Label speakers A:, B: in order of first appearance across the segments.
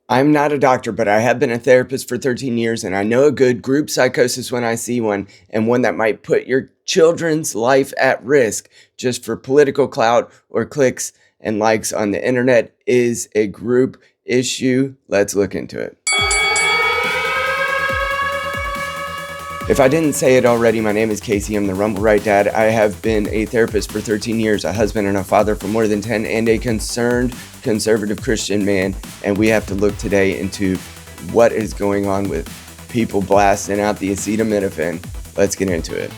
A: I'm not a doctor, but I have been a therapist for 13 years, and I know a good group psychosis when I see one, and one that might put your children's life at risk just for political clout or clicks and likes on the internet is a group issue. Let's look into it. If I didn't say it already, my name is Casey. I'm the Rumble Right Dad. I have been a therapist for 13 years, a husband and a father for more than 10, and a concerned conservative Christian man. And we have to look today into what is going on with people blasting out the acetaminophen. Let's get into it.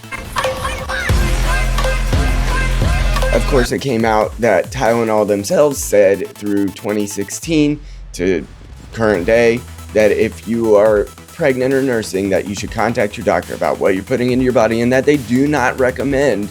A: Of course, it came out that Tylenol themselves said through 2016 to current day that if you are pregnant or nursing, that you should contact your doctor about what you're putting into your body, and that they do not recommend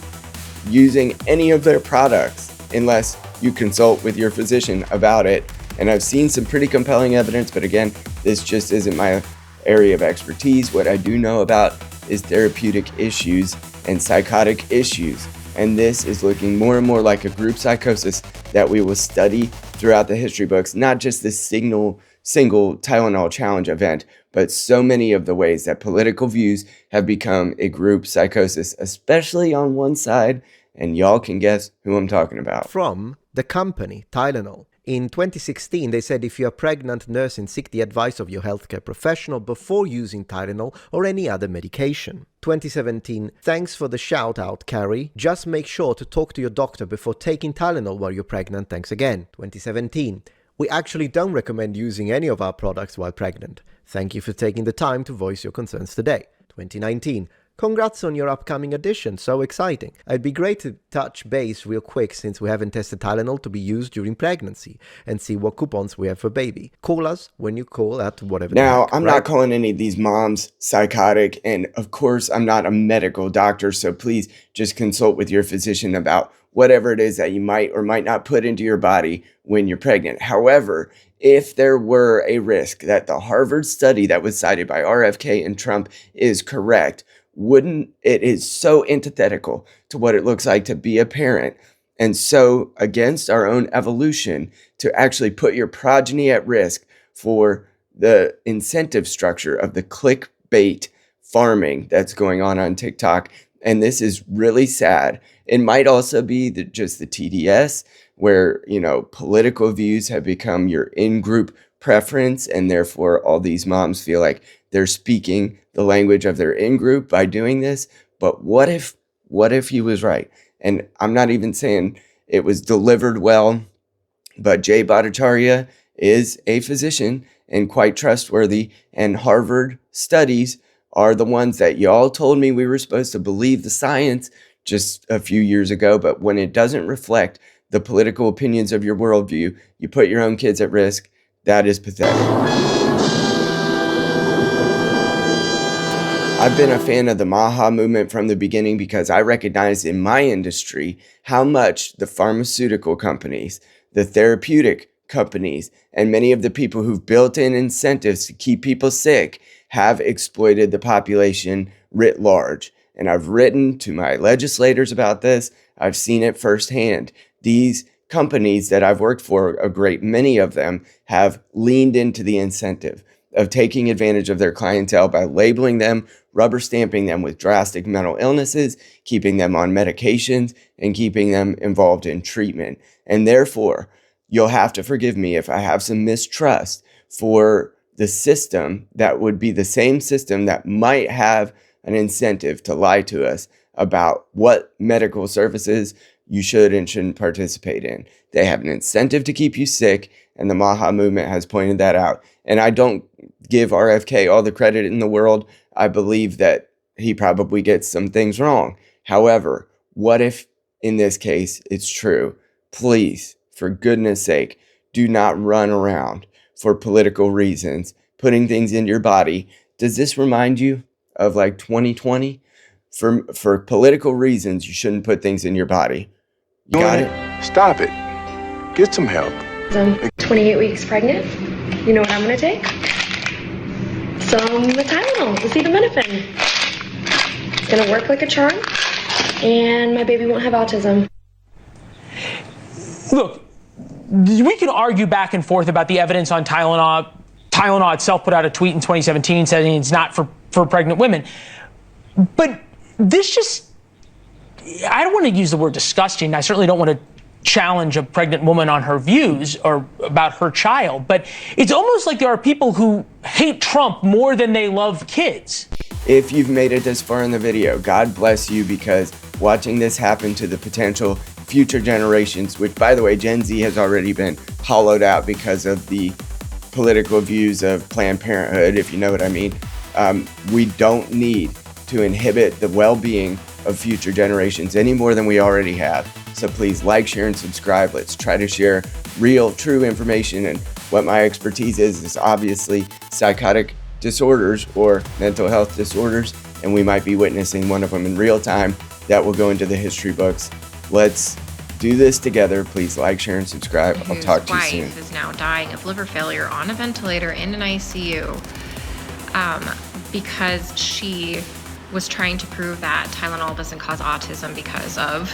A: using any of their products unless you consult with your physician about it. And I've seen some pretty compelling evidence, but again, this just isn't my area of expertise. What I do know about is therapeutic issues and psychotic issues. And this is looking more and more like a group psychosis that we will study throughout the history books, not just this single Tylenol challenge event, but so many of the ways that political views have become a group psychosis, especially on one side, and y'all can guess who I'm talking about.
B: From the company Tylenol. In 2016, they said if you're a pregnant nurse, seek the advice of your healthcare professional before using Tylenol or any other medication. 2017, thanks for the shout out, Carrie. Just make sure to talk to your doctor before taking Tylenol while you're pregnant. Thanks again. 2017, we actually don't recommend using any of our products while pregnant. Thank you for taking the time to voice your concerns today. 2019. Congrats on your upcoming edition, so exciting. It'd be great to touch base real quick since we haven't tested Tylenol to be used during pregnancy and see what coupons we have for baby. Call us when you call at whatever.
A: Now, I'm not calling any of these moms psychotic, and of course, I'm not a medical doctor, so please just consult with your physician about whatever it is that you might or might not put into your body when you're pregnant. However, if there were a risk that the Harvard study that was cited by RFK and Trump is correct, wouldn't it is so antithetical to what it looks like to be a parent and so against our own evolution to actually put your progeny at risk for the incentive structure of the clickbait farming that's going on TikTok. And this is really sad. It might also be just the TDS, where, political views have become your in-group preference, and therefore all these moms feel like they're speaking the language of their in-group by doing this. But what if he was right? And I'm not even saying it was delivered well, but Jay Bhattacharya is a physician and quite trustworthy, and Harvard studies are the ones that y'all told me we were supposed to believe the science just a few years ago. But when it doesn't reflect the political opinions of your worldview, you put your own kids at risk. That is pathetic. I've been a fan of the Maha movement from the beginning because I recognized in my industry how much the pharmaceutical companies, the therapeutic companies, and many of the people who've built in incentives to keep people sick have exploited the population writ large. And I've written to my legislators about this. I've seen it firsthand. These companies that I've worked for, a great many of them, have leaned into the incentive of taking advantage of their clientele by labeling them, rubber stamping them with drastic mental illnesses, keeping them on medications, and keeping them involved in treatment. And therefore, you'll have to forgive me if I have some mistrust for the system that would be the same system that might have an incentive to lie to us about what medical services you should and shouldn't participate in. They have an incentive to keep you sick, and the Maha movement has pointed that out. And I don't give RFK all the credit in the world. I believe that he probably gets some things wrong. However, what if in this case it's true? Please, for goodness sake, do not run around for political reasons, putting things in your body. Does this remind you of like 2020? For political reasons, you shouldn't put things in your body. You got it?
C: Stop it. Get some help.
D: I'm 28 weeks pregnant. You know what I'm going to take? Some Tylenol, acetaminophen. It's going to work like a charm, and my baby won't have autism.
E: Look, we can argue back and forth about the evidence on Tylenol Tylenol itself put out a tweet in 2017 saying it's not for pregnant women. But this just, I don't want to use the word disgusting. I certainly don't want to challenge a pregnant woman on her views or about her child, but it's almost like there are people who hate Trump more than they love kids.
A: If you've made it this far in the video, God bless you, because watching this happen to the potential future generations, which, by the way, Gen Z has already been hollowed out because of the political views of Planned Parenthood, if you know what I mean. We don't need to inhibit the well-being of future generations any more than we already have. So please like, share, and subscribe. Let's try to share real, true information. And what my expertise is obviously psychotic disorders or mental health disorders, and we might be witnessing one of them in real time. That will go into the history books. Let's do this together. Please like, share, and subscribe. I'll talk to you soon.
F: His wife is now dying of liver failure on a ventilator in an ICU because she was trying to prove that Tylenol doesn't cause autism because of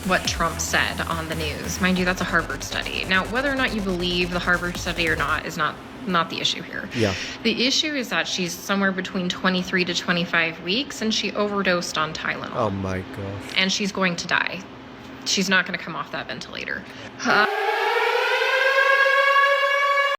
F: what Trump said on the news. Mind you, that's a Harvard study. Now, whether or not you believe the Harvard study or not is not the issue here.
B: Yeah.
F: The issue is that she's somewhere between 23 to 25 weeks and she overdosed on Tylenol.
B: Oh my gosh.
F: And she's going to die. She's not going to come off that ventilator.